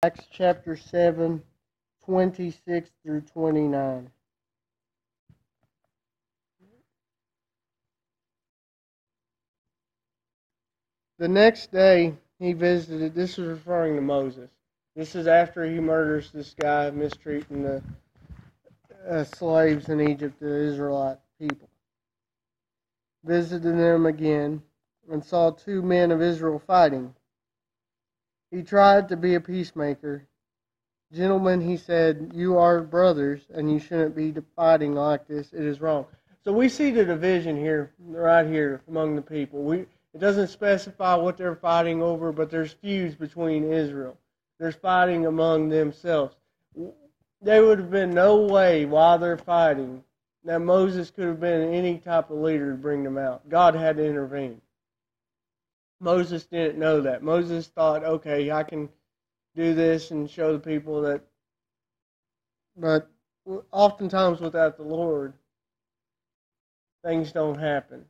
Acts chapter 7, 26 through 29. The next day he visited, this is referring to Moses. This is after he murders this guy mistreating the slaves in Egypt, the Israelite people. Visited them again and saw two men of Israel fighting. He tried to be a peacemaker. Gentlemen, he said, you are brothers, and you shouldn't be fighting like this. It is wrong. So we see the division here, right here, among the people. It doesn't specify what they're fighting over, but there's feuds between Israel. There's fighting among themselves. There would have been no way while they're fighting that Moses could have been any type of leader to bring them out. God had to intervene. Moses didn't know that. Moses thought, okay, I can do this and show the people that. But oftentimes without the Lord, things don't happen.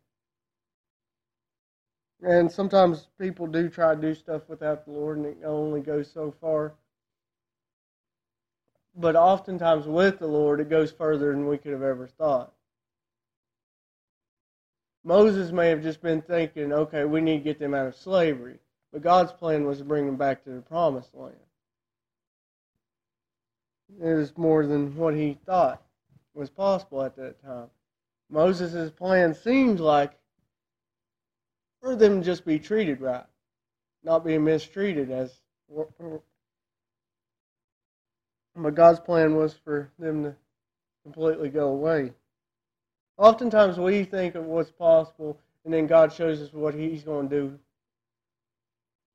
And sometimes people do try to do stuff without the Lord, and it only goes so far. But oftentimes with the Lord, it goes further than we could have ever thought. Moses may have just been thinking, okay, we need to get them out of slavery. But God's plan was to bring them back to the promised land. It was more than what he thought was possible at that time. Moses' plan seems like for them to just be treated right, not being mistreated as. But God's plan was for them to completely go away. Oftentimes we think of what's possible, and then God shows us what He's going to do.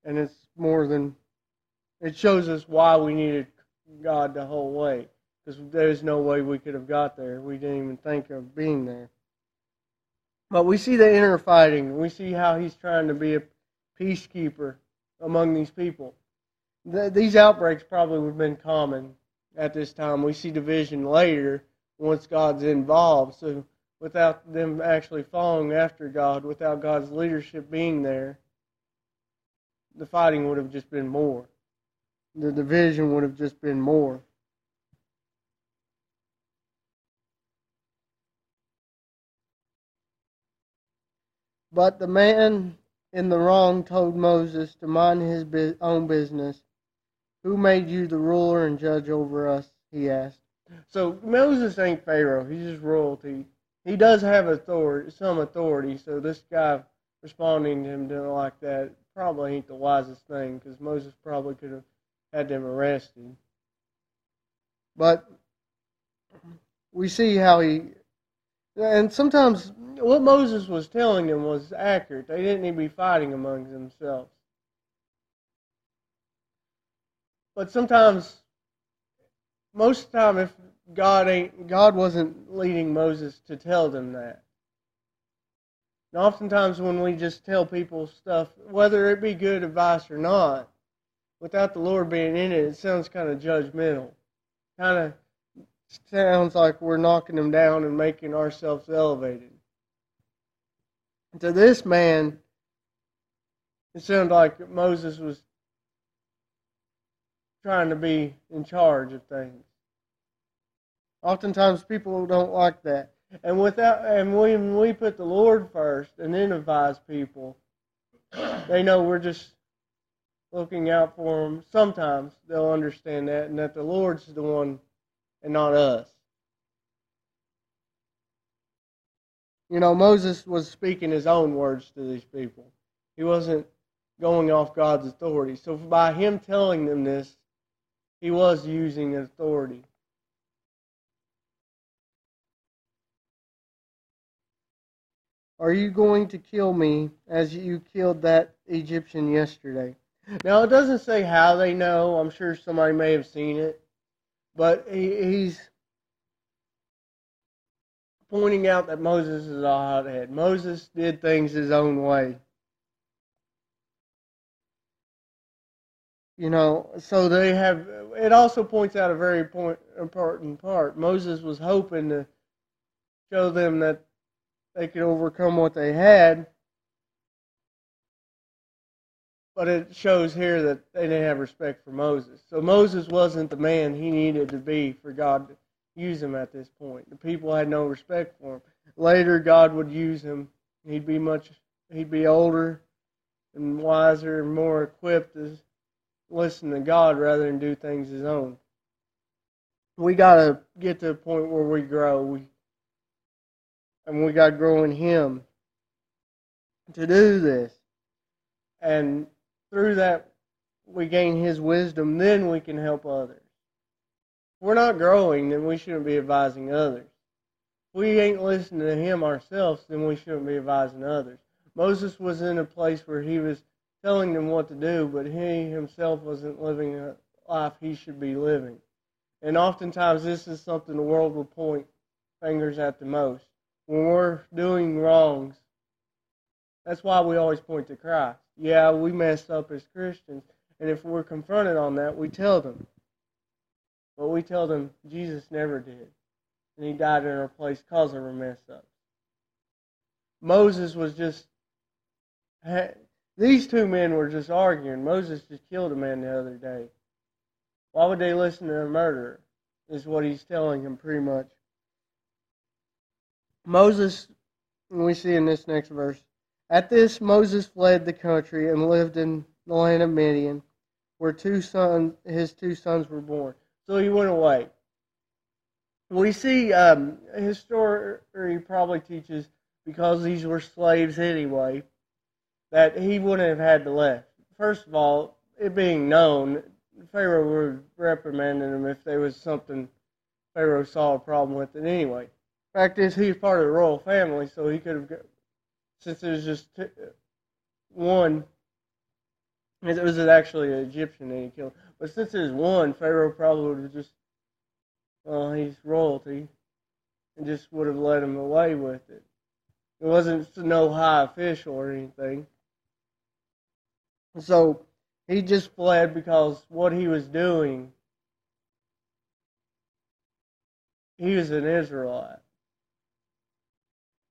And it's more than, it shows us why we needed God the whole way. Because there's no way we could have got there. We didn't even think of being there. But we see the inner fighting. We see how He's trying to be a peacekeeper among these people. These outbreaks probably would have been common at this time. We see division later once God's involved. So without them actually following after God, without God's leadership being there, the fighting would have just been more. The division would have just been more. But the man in the wrong told Moses to mind his own business. Who made you the ruler and judge over us? He asked. So Moses ain't Pharaoh. He's just royalty. He does have some authority, so this guy responding to him like that probably ain't the wisest thing, because Moses probably could have had them arrested. But we see how and sometimes what Moses was telling them was accurate. They didn't need to be fighting among themselves. But sometimes, most of the time, if God wasn't leading Moses to tell them that. And oftentimes when we just tell people stuff, whether it be good advice or not, without the Lord being in it, it sounds kind of judgmental. Kind of sounds like we're knocking them down and making ourselves elevated. To this man, it sounded like Moses was trying to be in charge of things. Oftentimes people don't like that. And when we put the Lord first and then advise people, they know we're just looking out for them. Sometimes they'll understand that, and that the Lord's the one and not us. You know, Moses was speaking his own words to these people. He wasn't going off God's authority. So by him telling them this, he was using authority. Are you going to kill me as you killed that Egyptian yesterday? Now, it doesn't say how they know. I'm sure somebody may have seen it. But he's pointing out that Moses is a hothead. Moses did things his own way. You know, so they have, it also points out a very important part. Moses was hoping to show them that they could overcome what they had But it shows here that they didn't have respect for Moses. So Moses wasn't the man he needed to be for God to use him at this point. The people had no respect for him. Later, God would use him. He'd be older and wiser and more equipped to listen to God rather than do things his own. We got to get to a point where we grow. We got to grow in him to do this. And through that, we gain his wisdom. Then we can help others. If we're not growing, then we shouldn't be advising others. If we ain't listening to him ourselves, then we shouldn't be advising others. Moses was in a place where he was telling them what to do, but he himself wasn't living a life he should be living. And oftentimes this is something the world will point fingers at the most. When we're doing wrongs, that's why we always point to Christ. Yeah, we messed up as Christians, and if we're confronted on that, we tell them. But we tell them Jesus never did, and he died in our place because of our mess ups. Moses was just... These two men were just arguing. Moses just killed a man the other day. Why would they listen to a murderer? Is what he's telling him pretty much. Moses, we see in this next verse, at this Moses fled the country and lived in the land of Midian, where his two sons were born. So he went away. We see history probably teaches, because these were slaves anyway, that he wouldn't have had to left. First of all, it being known, Pharaoh would reprimand him if there was something Pharaoh saw a problem with it anyway. Fact is, he's part of the royal family, so he could have, since it was just one, it was actually an Egyptian that he killed, but since there's one, Pharaoh probably would have just, well, he's royalty, and just would have let him away with it. It wasn't no high official or anything. So he just fled because what he was doing, he was an Israelite.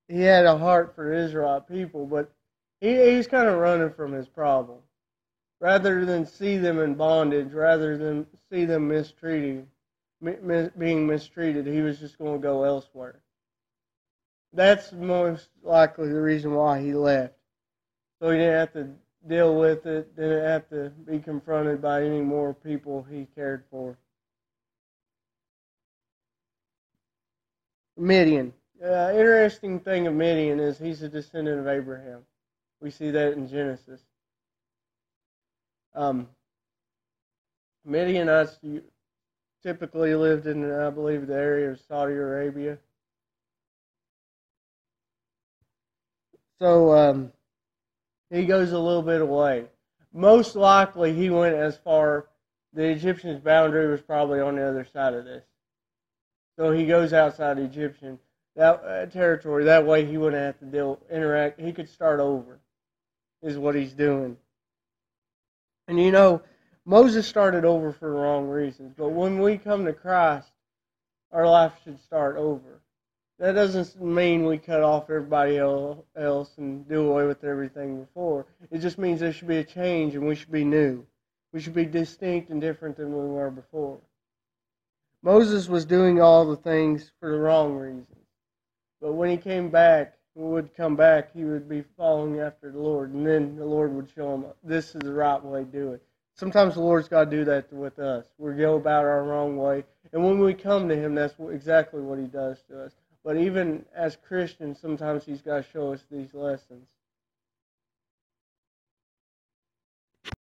He had a heart for Israelite people, but he's kind of running from his problem. Rather than see them in bondage, rather than see them being mistreated, he was just going to go elsewhere. That's most likely the reason why he left. So he didn't have to deal with it, didn't have to be confronted by any more people he cared for. Midian. Interesting thing of Midian is he's a descendant of Abraham. We see that in Genesis. Midianites typically lived in, I believe, the area of Saudi Arabia. So he goes a little bit away. Most likely he went as far, the Egyptians' boundary was probably on the other side of this. So he goes outside Egyptian territory. That way he wouldn't have to interact. He could start over, is what he's doing. And you know, Moses started over for the wrong reasons. But when we come to Christ, our life should start over. That doesn't mean we cut off everybody else and do away with everything before. It just means there should be a change and we should be new. We should be distinct and different than we were before. Moses was doing all the things for the wrong reasons. But when he came back, would come back, he would be following after the Lord. And then the Lord would show him, this is the right way to do it. Sometimes the Lord's got to do that with us. We go about our wrong way. And when we come to him, that's exactly what he does to us. But even as Christians, sometimes he's got to show us these lessons.